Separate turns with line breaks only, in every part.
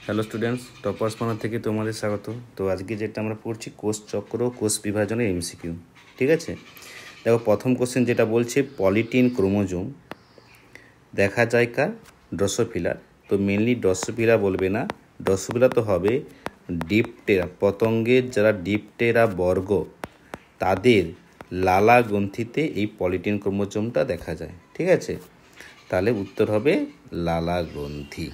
Hello students, toppers মানা থেকে তোমাদের স্বাগত। তো আজকে যেটা আমরা পড়ছি কোষ চক্র, কোষ বিভাজনের এমসিকিউ। ঠিক আছে, দেখো প্রথম কোশ্চেন যেটা বলছে পলিটিন ক্রোমোজোম দেখা যায় কার? ড্রসোফিলার। তো মেনলি ড্রসোফিলা বলবে না, ড্রসোফিলা তো হবে ডিপটেরা, পতঙ্গের যারা ডিপটেরা বর্গ তাদের লালা গ্রন্থিতে এই পলিটিন ক্রোমোজোমটা দেখা যায়। ঠিক আছে, তাহলে উত্তর হবে লালা গ্রন্থি।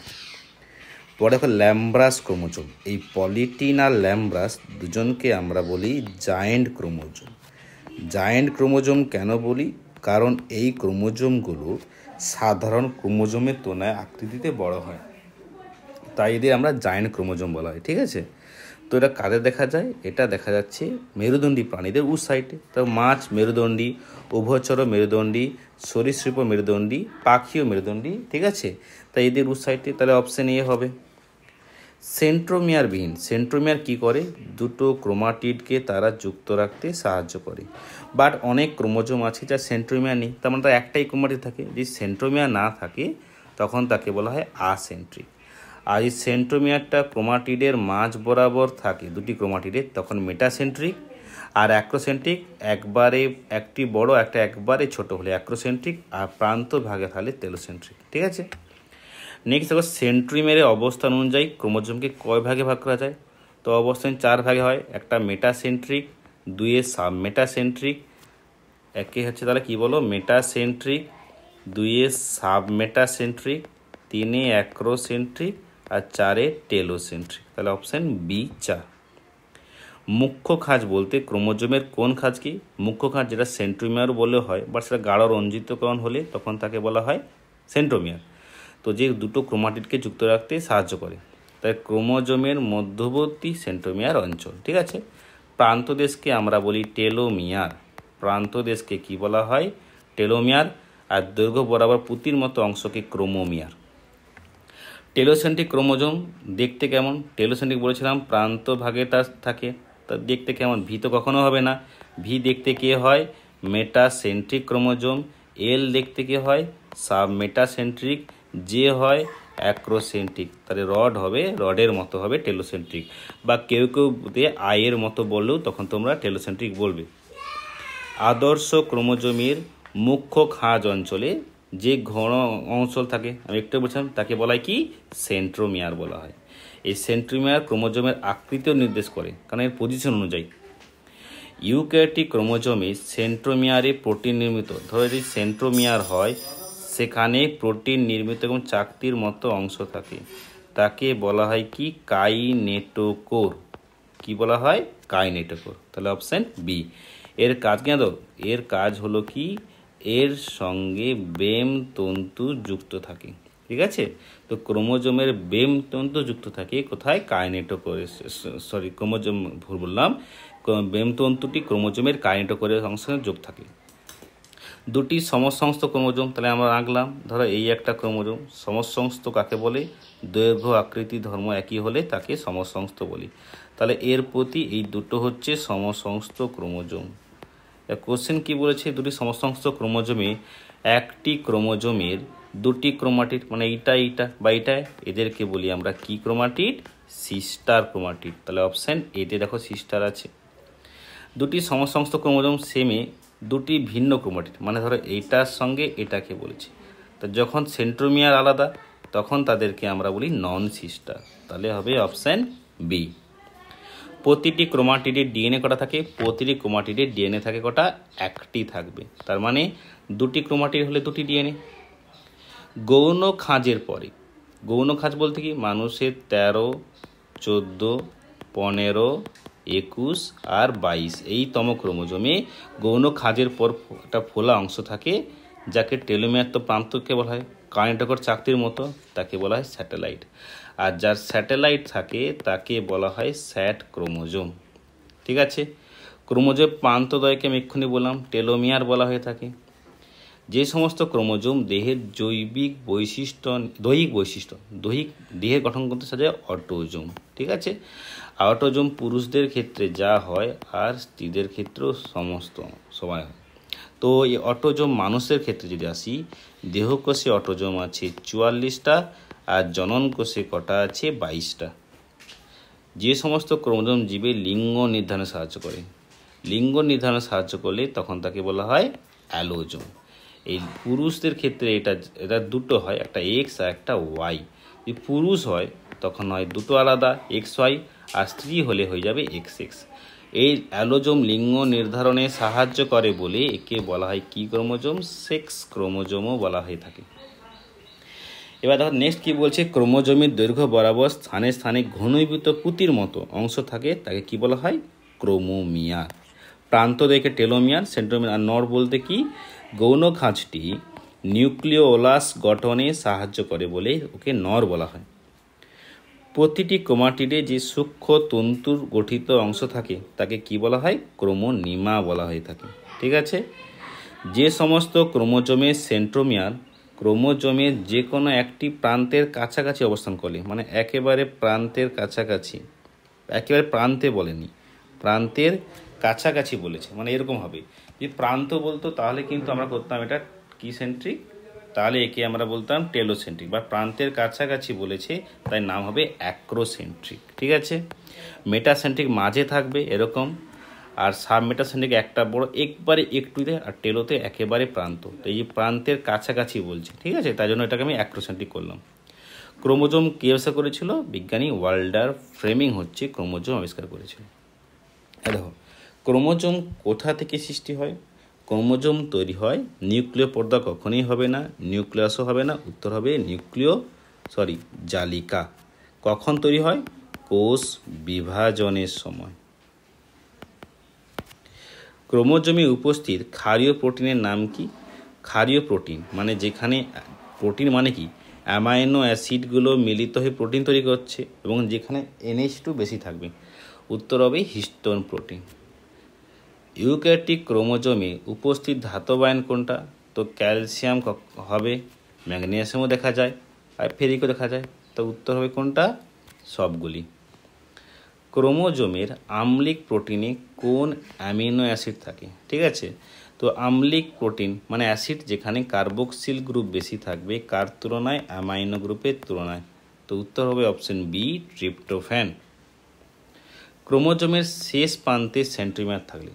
পরে দেখো ল্যাম্ব্রাস ক্রোমোজোম, এই পলিটিন আর ল্যাম্ব্রাস দুজনকে আমরা বলি জায়েন্ট ক্রোমোজোম। জায়েন্ট ক্রোমোজোম কেন বলি? কারণ এই ক্রোমোজোমগুলো সাধারণ ক্রোমোজোমের তুলনায় আকৃতিতে বড় হয়, তাই এদের আমরা জায়েন্ট ক্রোমোজোম বলা হয়। ঠিক আছে, তো এটা কাদের দেখা যায়? এটা দেখা যাচ্ছে মেরুদণ্ডী প্রাণীদের সাইডে। তো মাছ মেরুদণ্ডী, উভয়চর মেরুদণ্ডী, সরীসৃপ মেরুদণ্ডী, পাখিও মেরুদণ্ডী। ঠিক আছে, তাই এদের সাইডে, তাহলে অপশন এ হবে। সেন্ট্রোমিয়ারবিহীন, সেন্ট্রোমিয়ার কি করে? দুটো ক্রোমাটিডকে তারা যুক্ত রাখতে সাহায্য করে। বাট অনেক ক্রোমোজোম আছে যা সেন্ট্রোমিয়ার নেই, তার মানে তার একটাই ক্রোমাটিড থাকে। যদি সেন্ট্রোমিয়ার না থাকে তখন তাকে বলা হয় আসেন্ট্রিক। আর এই সেন্ট্রোমিয়ারটা ক্রোমাটিডের মাঝ বরাবর থাকে দুটি ক্রোমাটিডের, তখন মেটাসেন্ট্রিক। আর অ্যাক্রোসেন্ট্রিক, একবারে একটি বড় একটা একবারে ছোট হলে অ্যাক্রোসেন্ট্রিক, আর প্রান্ত ভাগে থাকলে টেলোসেন্ট্রিক। ঠিক আছে, নেক্সট দেখো সেন্ট্রিমিয়ারের অবস্থান অনুযায়ী ক্রোমোজোমকে কয় ভাগে ভাগ করা যায়? তো অবস্থান 4 ভাগে হয়। একটা মেটাসেন্ট্রিক, 2 সাব মেটাসেন্ট্রিক, একে হচ্ছে তাহলে কি বলো মেটাসেন্ট্রিক, 2 সাব মেটাসেন্ট্রিক, 3 অ্যাক্রোসেন্ট্রিক, আর 4 টেলোসেন্ট্রিক। তাহলে অপশান বি 4। মুখ্য খাঁজ বলতে ক্রোমোজোমের কোন খাঁজ কি? মুখ্য খাঁজ যেটা সেন্ট্রোমিয়ার বলে হয়, বাট সেটা গাঢ় রঞ্জিতকরণ হলে তখন তাকে বলা হয় সেন্ট্রোমিয়ার। তো যে দুটো ক্রোমাটিডকে যুক্ত রাখতে সাহায্য করে, তাই ক্রোমোজোমের মধ্যবর্তী সেন্ট্রোমিয়ার অঞ্চল। ঠিক আছে, প্রান্তদেশকে আমরা বলি টেলোমিয়ার। প্রান্তদেশকে কি বলা হয়? টেলোমিয়ার। আর দৈর্ঘ্য বরাবর পুঁতির মতো অংশকে ক্রোমোমিয়ার। টেলোসেন্ট্রিক ক্রোমোজোম দেখতে কেমন? টেলোসেন্ট্রিক বলেছিলাম প্রান্ত ভাগে তার থাকে, তা দেখতে কেমন? ভি তো কখনো হবে না। ভি দেখতে কে হয়? Metacentric chromosome. এল দেখতে কে হয়? Sub metacentric. যে হয় অ্যাক্রোসেন্ট্রিক। তাহলে রড হবে, রডের মতো হবে টেলোসেন্ট্রিক, বা কেউ কেউ দিয়ে আয়ের মতো বললেও তখন তোমরা টেলোসেন্ট্রিক বলবে। আদর্শ ক্রোমোজোমের মুখ্য খাঁজ অঞ্চলে যে ঘন অঞ্চল থাকে, আমি একটু বলছিলাম, তাকে বলা হয় কি? সেন্ট্রোমিয়ার বলা হয়। এই সেন্ট্রোমিয়ার ক্রোমোজোমের আকৃতিও নির্দেশ করে, কারণ এর পজিশন অনুযায়ী। ইউক্যারিওটিক ক্রোমোজোমে সেন্ট্রোমিয়ারে প্রোটিন নির্মিত, ধরো যদি সেন্ট্রোমিয়ার হয় সেখানে প্রোটিন নির্মিত এবং চাকতির মতো অংশ থাকে, তাকে বলা হয় কি? কাইনেটোকোর। কি বলা হয়? কাইনেটোকোর। তাহলে অপশান বি। এর কাজ কেন? এর কাজ হলো কি? এর সঙ্গে বেম তন্তু যুক্ত থাকে। ঠিক আছে, তো ক্রোমোজোমের বেম তন্তু যুক্ত থাকে কোথায়? কাইনেটোকোরে। সরি, ক্রোমোজোম ভুল বললাম, বেম তন্তুটি ক্রোমোজোমের কাইনেটোকোরের সঙ্গে যোগ থাকে। দুটি সমসংস্থ ক্রোমোজোম, তাহলে আমরা আঁকলাম, ধরো এই একটা ক্রোমোজোম। সমসংস্থ কাকে বলে? দৈর্ঘ্য আকৃতি ধর্ম একই হলে তাকে সমসংস্থ বলি। তাহলে এর প্রতি এই দুটো হচ্ছে সমসংস্থ ক্রোমোজোম। কোশ্চেন কি বলেছে? দুটি সমসংস্থ ক্রোমোজোমে একটি ক্রোমোজোমের দুটি ক্রোমাটিড, মানে এইটা বা এইটা, এদেরকে বলি আমরা কি ক্রোমাটিড? Sister chromatid. তাহলে অপশান এতে দেখো সিস্টার আছে। দুটি সমসংস্থ ক্রোমোজোম সেমে দুটি ভিন্ন ক্রোমাটিড, মানে ধরো এইটার সঙ্গে এটাকে বলেছি, তো যখন সেন্ট্রোমিয়ার আলাদা তখন তাদেরকে আমরা বলি নন সিস্টার। তাহলে হবে অপশান বি। প্রতিটি ক্রোমাটিডের ডিএনএ কটা থাকে? প্রতিটি ক্রোমাটিডের ডিএনএ থাকে কটা? একটি থাকবে। তার মানে দুটি ক্রোমাটিড হলে দুটি ডিএনএ। গৌণ খাঁজের পরে, গৌণ খাঁজ বলতে কি? মানুষের 13, 14, 15, 21 আর 22 এই তম ক্রোমোজোমে গৌণ খাঁজের পর একটা ফোলা অংশ থাকে, যাকে টেলোমিয়ার তো প্রান্তকে বলা হয়, কাইনেটোকোর চাকতির মতো, তাকে বলা হয় স্যাটেলাইট। আর যার স্যাটেলাইট থাকে তাকে বলা হয় স্যাট ক্রোমোজোম। ঠিক আছে, ক্রোমোজোমের প্রান্তদ্বয়কে আমি এক্ষুনি বললাম টেলোমিয়ার বলা হয়ে থাকে। যে সমস্ত ক্রোমোজোম দেহের দেহের গঠন করতে সাজায় অটোজোম। ঠিক আছে, অটোজোম পুরুষদের ক্ষেত্রে যা হয় আর স্ত্রীদের ক্ষেত্রেও সমস্ত সময় হয়। তো এই অটোজোম মানুষের ক্ষেত্রে যদি আসি, দেহকোষে অটোজোম আছে 44টা, আর জনন কোষে কটা আছে? 22টা। যে সমস্ত ক্রোমোজোম জীবের লিঙ্গ নির্ধারণে সাহায্য করে, লিঙ্গ নির্ধারণে সাহায্য করলে তখন তাকে বলা হয় অ্যালোজোম। এই পুরুষদের ক্ষেত্রে এটা দুটো হয়, একটা এক্স আর একটা ওয়াই। যদি পুরুষ হয় তখন হয় দুটো আলাদা, এক্স ওয়াই, আর স্ত্রী হলে হয়ে যাবে এক্স এক্স। এই অ্যালোজোম লিঙ্গ নির্ধারণে সাহায্য করে বলে একে বলা হয় কি ক্রোমোজোম? সেক্স ক্রোমোজোমও বলা হয়ে থাকে। এবার দেখো নেক্সট কি বলছে, ক্রোমোজোমের দৈর্ঘ্য বরাবর স্থানে স্থানে ঘনীভূত পুঁতির মতো অংশ থাকে, তাকে কি বলা হয়? ক্রোমোমিয়ার। প্রান্ত দেখে টেলোমিয়ার, সেন্ট্রোমিয়ার। আর নর বলতে কি? গৌণ খাঁজটি নিউক্লিওলাস গঠনে সাহায্য করে বলে ওকে নর বলা হয়। প্রতিটি ক্রোমাটিডে যে সূক্ষ্ম তন্তুর গঠিত অংশ থাকে তাকে কি বলা হয়? ক্রোমোনিমা বলা হয়ে থাকে। ঠিক আছে। যে সমস্ত ক্রোমোজোমের সেন্ট্রোমিয়ার ক্রোমোজোমের যে কোনো একটি প্রান্তের কাছাকাছি অবস্থান করে, মানে একেবারে প্রান্তের কাছাকাছি, একেবারে প্রান্তে বলেনি, প্রান্তের কাছাকাছি বলেছে, মানে এরকম হবে। যে প্রান্ত বলতো তাহলে কিন্তু আমরা করতাম এটা কি সেন্ট্রিক, তাহলে একে আমরা বলতাম টেলোসেন্ট্রিক। বা প্রান্তের কাছাকাছি বলেছে তাই নাম হবে অ্যাক্রোসেন্ট্রিক। ঠিক আছে। মেটাসেন্ট্রিক মাঝে থাকবে এরকম, আর সাব মেটাসেন্ট্রিক একটা বড় একবারে একটুতে, আর টেলোতে একেবারে প্রান্ত। তো এই যে প্রান্তের কাছাকাছি বলছে, ঠিক আছে, তাই জন্য এটাকে আমি অ্যাক্রোসেন্ট্রিক করলাম। ক্রোমোজোম কে আবিষ্কার করেছিল? বিজ্ঞানী ওয়াল্টার ফ্লেমিং হচ্ছে ক্রোমোজোম আবিষ্কার করেছিল। দেখো ক্রোমোজোম কোথা থেকে সৃষ্টি হয়? ক্রোমোজোম তৈরি হয়, নিউক্লিয় পর্দা কখনোই হবে না, নিউক্লিয়াসও হবে না, উত্তর হবে জালিকা। কখন তৈরি হয়? কোষ বিভাজনের সময়। ক্রোমোজোমে উপস্থিত ক্ষারীয় প্রোটিনের নাম কি? ক্ষারীয় প্রোটিন মানে যেখানে, প্রোটিন মানে কি? অ্যামাইনো অ্যাসিডগুলো মিলিত হয়ে প্রোটিন তৈরি করছে এবং যেখানে NH2 বেশি থাকবে, উত্তর হবে হিস্টোন প্রোটিন। ইউক্যারিওটিক ক্রোমোজোমে উপস্থিত ধাতব আয়ন কোনটা? তো ক্যালসিয়াম হবে, ম্যাগনেসিয়ামও দেখা যায়, আর ফেরিকও দেখা যায়। তো উত্তর হবে কোনটা? সবগুলি। ক্রোমোজোমের আম্লিক প্রোটিনে কোন অ্যামিনো অ্যাসিড থাকে? ঠিক আছে। তো আম্লিক প্রোটিন মানে অ্যাসিড যেখানে কার্বক্সিল গ্রুপ বেশি থাকবে, কার তুলনায়? অ্যামাইনো গ্রুপের তুলনায়। তো উত্তর হবে অপশন বি, ট্রিপ্টোফ্যান। ক্রোমোজোমের শেষ প্রান্তে সেন্ট্রোমিয়ার থাকলে,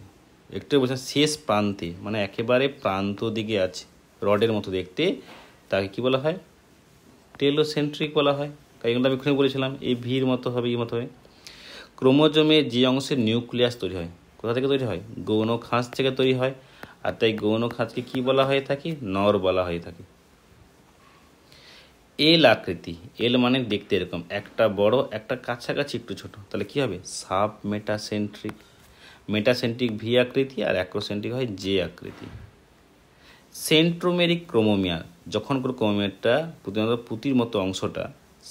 একটু বলছেন শেষ প্রান্তে মানে একেবারে প্রান্ত দিকে আছে, রডের মতো দেখতে, তাকে কি বলা হয়? টেলোসেন্ট্রিক বলা হয়। তাই এগুলো আমি এখানে বলেছিলাম এই ভির মতো হবে, এই মতো হবে। ক্রোমোজোমে যে অংশের নিউক্লিয়াস তৈরি হয়, কোথা থেকে তৈরি হয়? গৌণ খাঁজ থেকে তৈরি হয়, আর তাই গৌণ খাঁজকে কি বলা হয়ে থাকে? নর বলা হয়ে থাকে। এল আকৃতি, এল মানে দেখতে এরকম, একটা বড় একটা কাছাকাছি একটু ছোট, তাহলে কি হবে? Sub metacentric. মেটাসেন্ট্রিক ভি আকৃতি আর অ্যাক্রোসেন্ট্রিক হয় জে আকৃতি। সেন্ট্রোমেরিক ক্রোমোমিয়ার, যখন কোনো ক্রোমোমিয়ারটা প্রধানত পুঁতির মতো অংশটা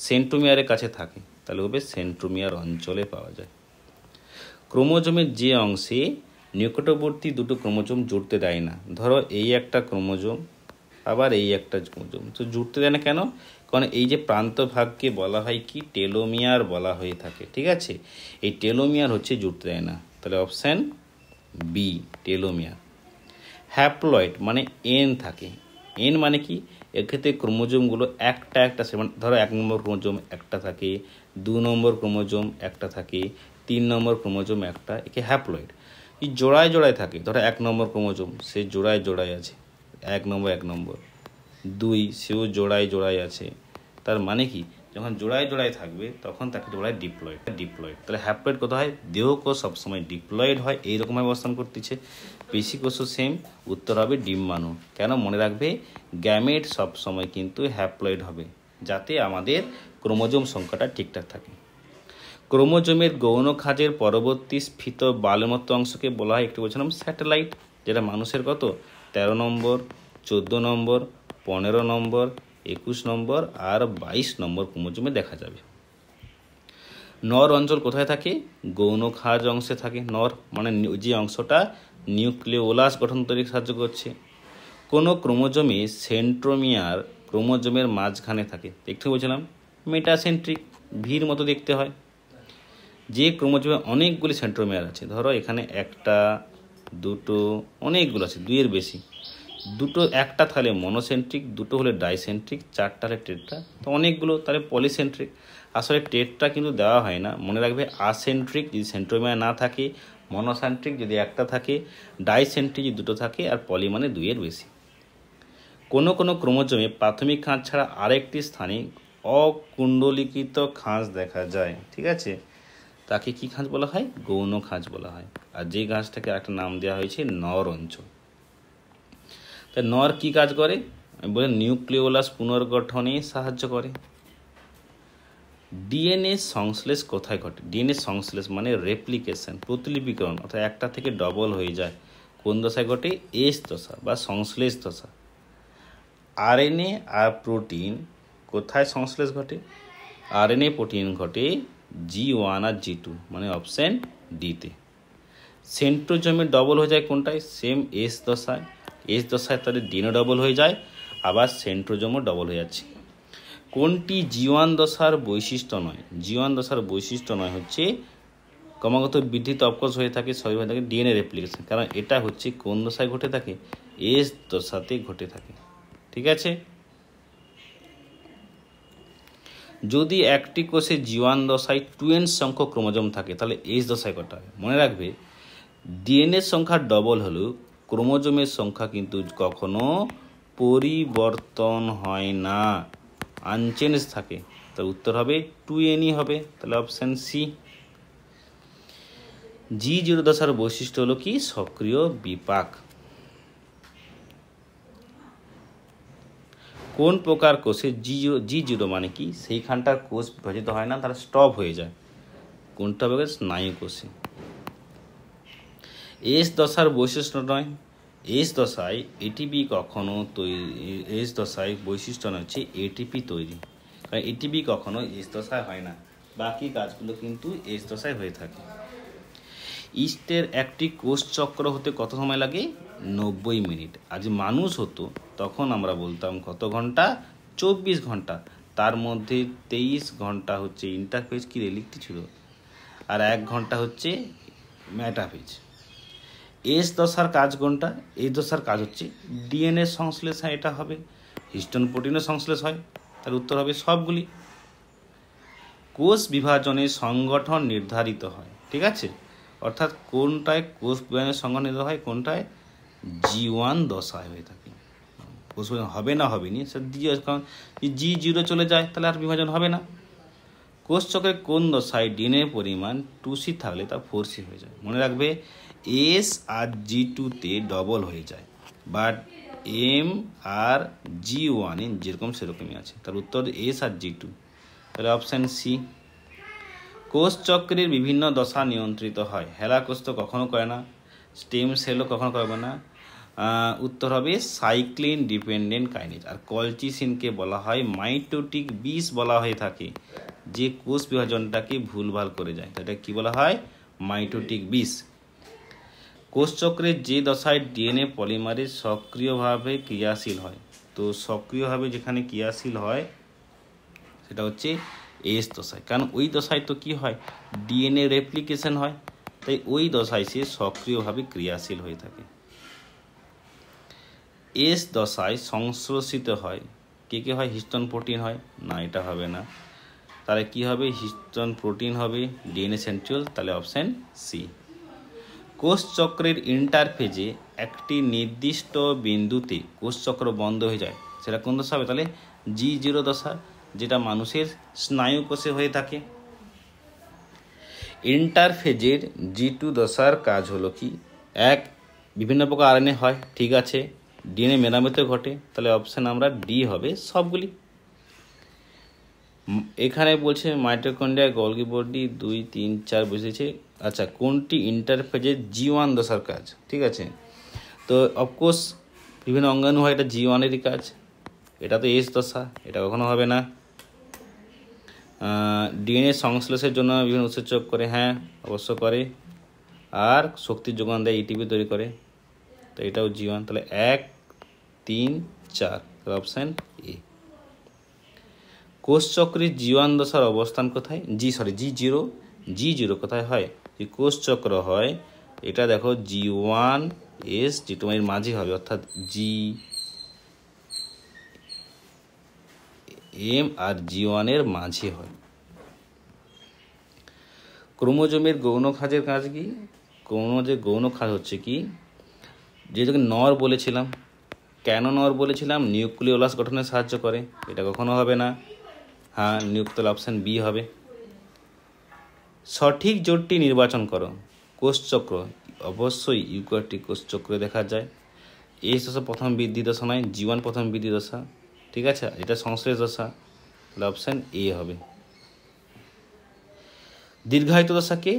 সেন্ট্রোমিয়ারের কাছে থাকে তাহলে হবে সেন্ট্রোমিয়ার অঞ্চলে পাওয়া যায়। ক্রোমোজোমের যে অংশে নিকটবর্তী দুটো ক্রোমোজোম জুড়তে দেয় না, ধরো এই একটা ক্রোমোজোম আবার এই একটা ক্রোমোজোম, তো জুড়তে দেয় না কেন? কারণ এই যে প্রান্ত ভাগকে বলা হয় কি? টেলোমিয়ার বলা হয়ে থাকে। ঠিক আছে। এই টেলোমিয়ার হচ্ছে জুড়তে দেয় না, তাহলে অপশান বি, টেলোমিয়ার। হ্যাপ্লয়েড মানে এন থাকে, এন মানে কি? এক্ষেত্রে ক্রোমোজোমগুলো একটা একটা সেভেন, ধরো 1 নম্বর ক্রোমোজোম একটা থাকে, 2 নম্বর ক্রোমোজোম একটা থাকে, 3 নম্বর ক্রোমোজোম একটা, একে হ্যাপ্লয়েড। এই জোড়ায় জোড়ায় থাকে, ধরো 1 নম্বর ক্রোমোজোম সে জোড়ায় জোড়ায় আছে, 1 নম্বর 2 সেও জোড়ায় জোড়ায় আছে। তার মানে কি? যখন জোড়ায় জোড়ায় থাকবে তখন তাকে বলা হয় ডিপ্লয়েড। তাহলে হ্যাপ্লয়েড কত হয়? দেহকোষ সবসময় ডিপ্লয়েড হয়, এইরকমভাবে অবস্থান করতেছে। পেশিকোষও সেম, উত্তর হবে ডিম্বাণু। কেন? মনে রাখবে গ্যামেট সবসময় কিন্তু হ্যাপ্লয়েড হবে, যাতে আমাদের ক্রোমোজোম সংখ্যাটা ঠিকঠাক থাকে। ক্রোমোজোমের গৌণ খাঁজের পরবর্তী স্ফীত বালের মতো অংশকে বলা হয়, একটু বলছিলাম স্যাটেলাইট, যেটা মানুষের কত? 13 নম্বর, 14 নম্বর, 15 নম্বর, 21 নম্বর আর 22 নম্বর ক্রোমোজোমে দেখা যাবে। নর অঞ্চল কোথায় থাকে? গৌণ খাঁজ অংশে থাকে। নর মানে যে অংশটা নিউক্লিওলাস গঠন তৈরি সাহায্য করছে। কোনো ক্রোমোজোমে সেন্ট্রোমিয়ার ক্রোমোজোমের মাঝখানে থাকে, একটু বলছিলাম মেটাসেন্ট্রিক, ভির মতো দেখতে হয়। যে ক্রোমোজোমে অনেকগুলি সেন্ট্রোমিয়ার আছে, ধরো এখানে একটা দুটো অনেকগুলো আছে, 2 এর বেশি, দুটো একটা তাহলে মনোসেন্ট্রিক, দুটো হলে ডাইসেন্ট্রিক, চারটা হলে টেট্রা, তো অনেকগুলো তাহলে পলিসেন্ট্রিক। আসলে টেট্রা কিন্তু দেওয়া হয় না, মনে রাখবে আসেন্ট্রিক যদি সেন্ট্রোমিয়ার না থাকে, মনোসেন্ট্রিক যদি একটা থাকে, ডাইসেন্ট্রিক যদি দুটো থাকে, আর পলি মানে দুইয়ের বেশি। কোনো কোনো ক্রোমোজোমে প্রাথমিক খাঁজ ছাড়া আরেকটি স্থানে অকুণ্ডলিকিত খাঁজ দেখা যায়, ঠিক আছে, তাকে কি খাঁজ বলা হয়? গৌণ খাঁজ বলা হয়। আর যে খাঁজটাকে একটা নাম দেওয়া হয়েছে নর অঞ্চল। তাই নর কি কাজ করে বলে, নিউক্লিওলাস পুনর্গঠনে সাহায্য করে। ডিএনএ সংশ্লেষ কোথায় ঘটে? ডিএনএ সংশ্লেষ মানে রেপ্লিকেশন, প্রতিলিপিকরণ, অর্থাৎ একটা থেকে ডবল হয়ে যায়, কোন দশায় ঘটে? এস দশা বা সংশ্লেষ দশা। আরএনএ আর প্রোটিন কোথায় সংশ্লেষ ঘটে? আরএনএ প্রোটিন ঘটে G1 আর G2, মানে অপশান ডিতে। সেন্ট্রোজোমে ডবল হয়ে যায় কোনটায়? সেম এস দশায়। এস দশায় তাদের ডিএনএ ডবল হয়ে যায়, আবার সেন্ট্রোজোমও ডবল হয়ে যাচ্ছে। কোনটি G1 দশার বৈশিষ্ট্য নয়? G1 দশার বৈশিষ্ট্য নয় হচ্ছে ক্রমাগত বৃদ্ধিত অফকোর্স হয়ে থাকে, সবই হয়ে থাকে ডিএনএ রেপ্লিকেশন, কারণ এটা হচ্ছে কোন দশায় ঘটে থাকে? এস দশাতে ঘটে থাকে, ঠিক আছে। যদি একটি কোষে G1 দশায় 2n সংখ্যক ক্রোমোজোম থাকে, তাহলে এস দশায় কটা হবে? মনে রাখবে, ডিএনএর সংখ্যা ডবল হলেও ক্রোমোজোমের সংখ্যা কিন্তু কখনো পরিবর্তন হয় না, আনচেঞ্জ থাকে। তার উত্তর হবে 2nই হবে, তাহলে অপশান সি। G0 দশার বৈশিষ্ট্য হলো কি? সক্রিয় বিপাক। কোন প্রকার কোষে G0 মানে কি? সেইখানটার কোষ বিভাজিত হয় না, তারা স্টপ হয়ে যায়। কোনটা হবে? স্নায়ু কোষে। এস দশার বৈশিষ্ট্য নয়, এস দশায় এটিপি কখনো তৈরি, এস দশায় বৈশিষ্ট্য নয় হচ্ছে এটিপি তৈরি, কারণ এটিপি কখনো এস দশায় হয় না, বাকি কাজগুলো কিন্তু এস দশায় হয়ে থাকে। ইস্টের একটি কোষ চক্র হতে কত সময় লাগে? 90 মিনিট। আর যে মানুষ হতো তখন আমরা বলতাম কত ঘন্টা? 24 ঘন্টা। তার মধ্যে 23 ঘন্টা হচ্ছে ইন্টারফেজ, কি লিখতে ছিল, আর 1 ঘন্টা হচ্ছে মেটাফেজ। এস দশার কাজ কোনটা? এই দশার কাজ হচ্ছে ডিএনএ সংশ্লেষ, হয় এটা হবে। হিস্টোন প্রোটিনের সংশ্লেষ হয়, তার উত্তর হবে সবগুলি। কোষ বিভাজনের সংগঠন নির্ধারিত হয়, ঠিক আছে, অর্থাৎ কোনটায় কোষ বিভাজনের সংগঠন নির্ধারিত হয়? কোনটায়? G1 দশায় হয়ে থাকে। কোষ বিভাজন হবে না হবে নি, কারণ G0 চলে যায়, তাহলে আর বিভাজন হবে না। কোষ চক্রের কোন দশায় ডিএনএ পরিমাণ 2C থাকলে তা 4C হয়ে যায়? মনে রাখবে, এস আর G2-তে ডবল হয়ে যায়, বাট এম আর G1-এ যেরকম সেরকমই আছে, তার উত্তর এস আর G2, তাহলে অপশান সি। কোষ চক্রের বিভিন্ন দশা নিয়ন্ত্রিত হয়। হেলা কোষ তো কখনো করে না, স্টেম সেলও কখনো করবে না, উত্তর হবে সাইক্লিন ডিপেন্ডেন্ট কাইনেজ। আর কলচিসিনকে বলা হয় মাইটোটিক বিষ বলা হয়ে থাকে, যে কোষ বিভাজনটাকে ভুলভাল করে যায়, সেটা কি বলা হয়? মাইটোটিক বিষ। কোষচক্রের যে দশায় ডিএনএ পলিমারেজ সক্রিয়ভাবে ক্রিয়াশীল হয়, তো সক্রিয়ভাবে যেখানে ক্রিয়াশীল হয় সেটা হচ্ছে এস দশায়, কারণ ওই দশায় তো কি হয়? ডিএনএ রেপ্লিকেশন হয়, তাই ওই দশায় সে সক্রিয়ভাবে ক্রিয়াশীল হয়ে থাকে। এস দশায় সংশ্লেষিত হয় কে কে হয়? হিস্টোন প্রোটিন হয় না, এটা হবে না, তাহলে কি হবে? হিস্টোন প্রোটিন হবে, ডিএনএ সেন্ট্রিওল, তাহলে অপশান সি। কোষচক্রের ইন্টারফেজে একটি নির্দিষ্ট বিন্দুতে কোষচক্র বন্ধ হয়ে যায়, সেটা কোন দশা হবে? তাহলে G0 দশা, যেটা মানুষের স্নায়ু কোষে হয়ে থাকে। ইন্টারফেজের G2 দশার কাজ হলো কি? এক, বিভিন্ন প্রকার আরএনএ হয়, ঠিক আছে, ডিএনএ মেরামতে ঘটে, তাহলে অপশান আমরা ডি হবে সবগুলি। এখানে বলছে মাইটোকন্ড্রিয়া, গলগি বডি 2, 3, 4 বসেছে। আচ্ছা, কোনটি ইন্টারফেজের G1 দশার কাজ? ঠিক আছে, তো অফকোর্স বিভিন্ন অঙ্গাণু হয়, এটা G1-এরই কাজ, এটা তো এস দশা, এটা কখনো হবে না। ডিএনএ সংশ্লেষের জন্য বিভিন্ন উৎসেচক করে, হ্যাঁ অবশ্য করে, আর শক্তির যোগান দেয়, এটিপি তৈরি করে, তো এটাও G1, তাহলে 1, 3, 4, অপশান এ। কোষচক্রের G1 দশার অবস্থান কোথায়? G0 কোথায় হয়? যে কোষচক্র হয়, এটা দেখো G1 এস G2 এর মাঝে হবে, অর্থাৎ GM আর G1 এর মাঝে হয়। ক্রোমোজোমের গৌণ খাঁজের কাজ কি? ক্রোমোজোমের গৌণ খাঁজ হচ্ছে কি, যেটাকে নর বলেছিলাম। কেন নর বলেছিলাম? নিউক্লিওলাস গঠনে সাহায্য করে। এটা কখনো হবে না। হ্যাঁ, নিউক্লিয়াল অপশান বি হবে। সঠিক জোটটি নির্বাচন করো। কোষচক্র, অবশ্যই ইউক্যারিওটিক কোষচক্রে দেখা যায়। এস দশা প্রথম বৃদ্ধি দশা নয়, G1 প্রথম বৃদ্ধি দশা, ঠিক আছে, এটা সংশ্লেষ দশা, তাহলে অপশান এ হবে। দীর্ঘায়িত দশাকে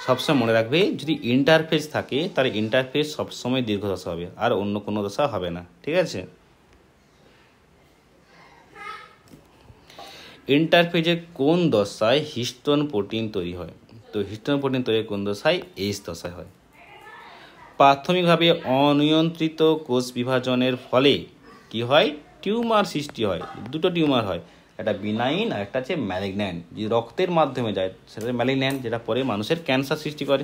সবসময় মনে রাখবে, যদি ইন্টারফেজ থাকে তাহলে ইন্টারফেজ সবসময় দীর্ঘ দশা হবে, আর অন্য কোনো দশা হবে না, ঠিক আছে। ইন্টারফেজের কোন দশায় হিস্টোন প্রোটিন তৈরি হয়? তো হিস্টোন প্রোটিন তৈরি কোন দশায়? এস দশায় হয়। প্রাথমিকভাবে অনিয়ন্ত্রিত কোষ বিভাজনের ফলে কি হয়? টিউমার সৃষ্টি হয়। দুটো টিউমার হয়, একটা বিনাইন আর একটা হচ্ছে ম্যালিগন্যান্ট। যে রক্তের মাধ্যমে যায় সেটা ম্যালিগন্যান্ট, যেটা পরে মানুষের ক্যান্সার সৃষ্টি করে।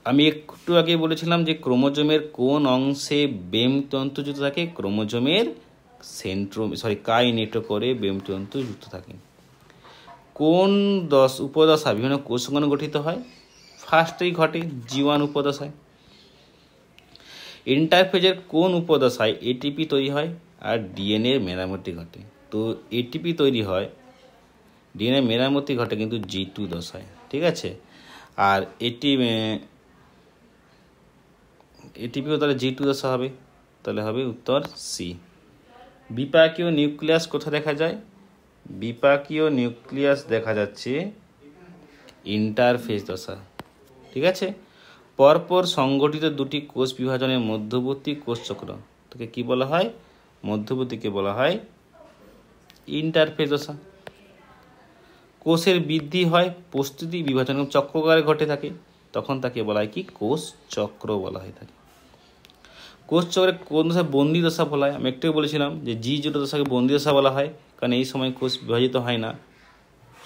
আমি একটু আগে বলেছিলাম যে ক্রোমোজোমের কোন অংশে বেম তন্তু যুক্ত থাকে? ক্রোমোজোমের কাইনেটোকোরে বেম তন্তু যুক্ত থাকে। কোন উপদশা বিভিন্ন কোষগণ গঠিত হয়? ফার্স্টেই ঘটে G1 উপদশায়। ইন্টারফেজের কোন উপদশায় এটিপি তৈরি হয় আর ডিএনএর মেরামতি ঘটে? তো এটিপি তৈরি হয়, ডিএনএ মেরামতি ঘটে কিন্তু G2 দশায়, ঠিক আছে। আর এটিপিও তাহলে G2 দশা হবে, তাহলে হবে উত্তর সি। বিপাকীয় নিউক্লিয়াস কোথায় দেখা যায়? বিপাকীয় নিউক্লিয়াস দেখা যাচ্ছে ইন্টারফেজ দশা, ঠিক আছে। পরপর সংগঠিত দুটি কোষ বিভাজনের মধ্যবর্তী কোষচক্র তাকে কি বলা হয়? মধ্যবর্তীকে বলা হয় ইন্টারফেজ দশা। কোষের বৃদ্ধি হয় প্রস্তুতি বিভাজন চক্রকারে ঘটে থাকে, তখন তাকে বলা হয় কি? কোষ চক্র বলা হয়ে থাকে। কোষ চক্রে কোন দশা বন্দি দশা বলা হয়? আমি একটু বলেছিলাম যে G0 দশাকে বন্দি দশা বলা হয়, কারণ এই সময় কোষ বিভাজিত হয় না,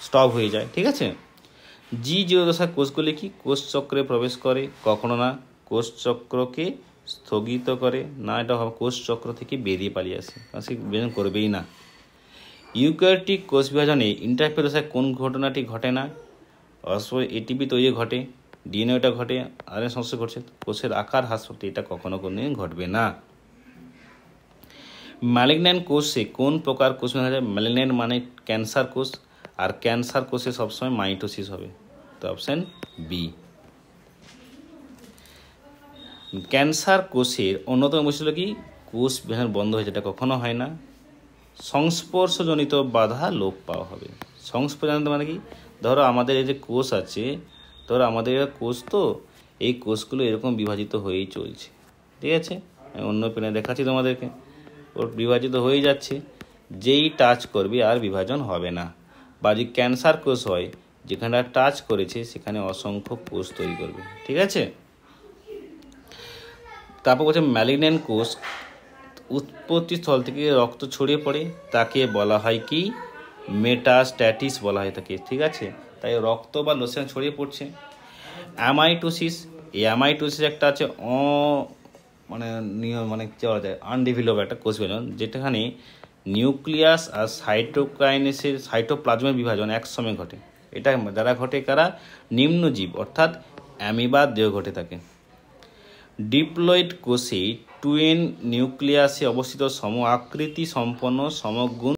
স্টপ হয়ে যায়, ঠিক আছে। G0 দশা কোষগুলি কি কোষ চক্রে প্রবেশ করে? কখনো না। কোষ চক্রকে স্থগিত করে না, এটা কোষ চক্র থেকে বেরিয়ে পালিয়ে আসে, কারণ সে বিভাজন করবেই না। ইউক্যারিওটিক কোষ বিভাজনে ইন্টারফেজ দশায় কোন ঘটনাটি ঘটে না? অবশ্যই এটিপি তৈরি ঘটে, ডিএনএটা ঘটে, আরএনএ সংশ্লেষ ঘটছে, কোষের আকার হ্রাস ঘটে, এটা কখনো কোনোদিন ঘটবে না। ম্যালিগন্যান্ট কোষে কোন প্রকার কোষ দেখা যায়? ম্যালিগন্যান্ট মানে ক্যান্সার কোষ, আর ক্যান্সার কোষে সবসময় মাইটোসিস হবে, তো অপশান বি। ক্যান্সার কোষের অন্যতম বৈশিষ্ট্য কি? কোষ বিভাজন বন্ধ হয়েছে, এটা কখনো হয় না। সংস্পর্শজনিত বাধা লোপ পাওয়া হবে। সংস্পর্শজনিত মানে কি? ধরো আমাদের এই যে কোষ আছে, ধরো আমাদের কোষ, তো এই কোষগুলো এরকম বিভাজিত হয়েই চলছে, ঠিক আছে। আমি অন্য পেনে দেখাচ্ছি তোমাদেরকে, ওর বিভাজিত হয়ে যাচ্ছে, যেই টাচ করবে আর বিভাজন হবে না। বা যদি ক্যান্সার কোষ হয়, যেখানে টাচ করেছে সেখানে অসংখ্য কোষ তৈরি করবে, ঠিক আছে। তারপর বলছে ম্যালিগন্যান্ট কোষ উৎপত্তিস্থল থেকে রক্ত ছড়িয়ে পড়ে, তাকে বলা হয় কি? মেটাস্ট্যাটিস বলা হয় থাকে, ঠিক আছে। তাই রক্ত বা লোশন ছড়িয়ে পড়ছে। অ্যামাইটোসিস, এই অ্যামাইটোসিস একটা আছে কি বলা যায়, আনডেভেলপ একটা কোষ বিভাজন, যেটাখানে নিউক্লিয়াস আর সাইটোপ্লাজমের বিভাজন একসঙ্গে ঘটে। এটা যারা ঘটে কারা? নিম্নজীব, অর্থাৎ অ্যামিবার দেহ ঘটে থাকে। ডিপ্লয়েড কোষে টুইন নিউক্লিয়াসে অবস্থিত সম আকৃতি সম্পন্ন সমগুণ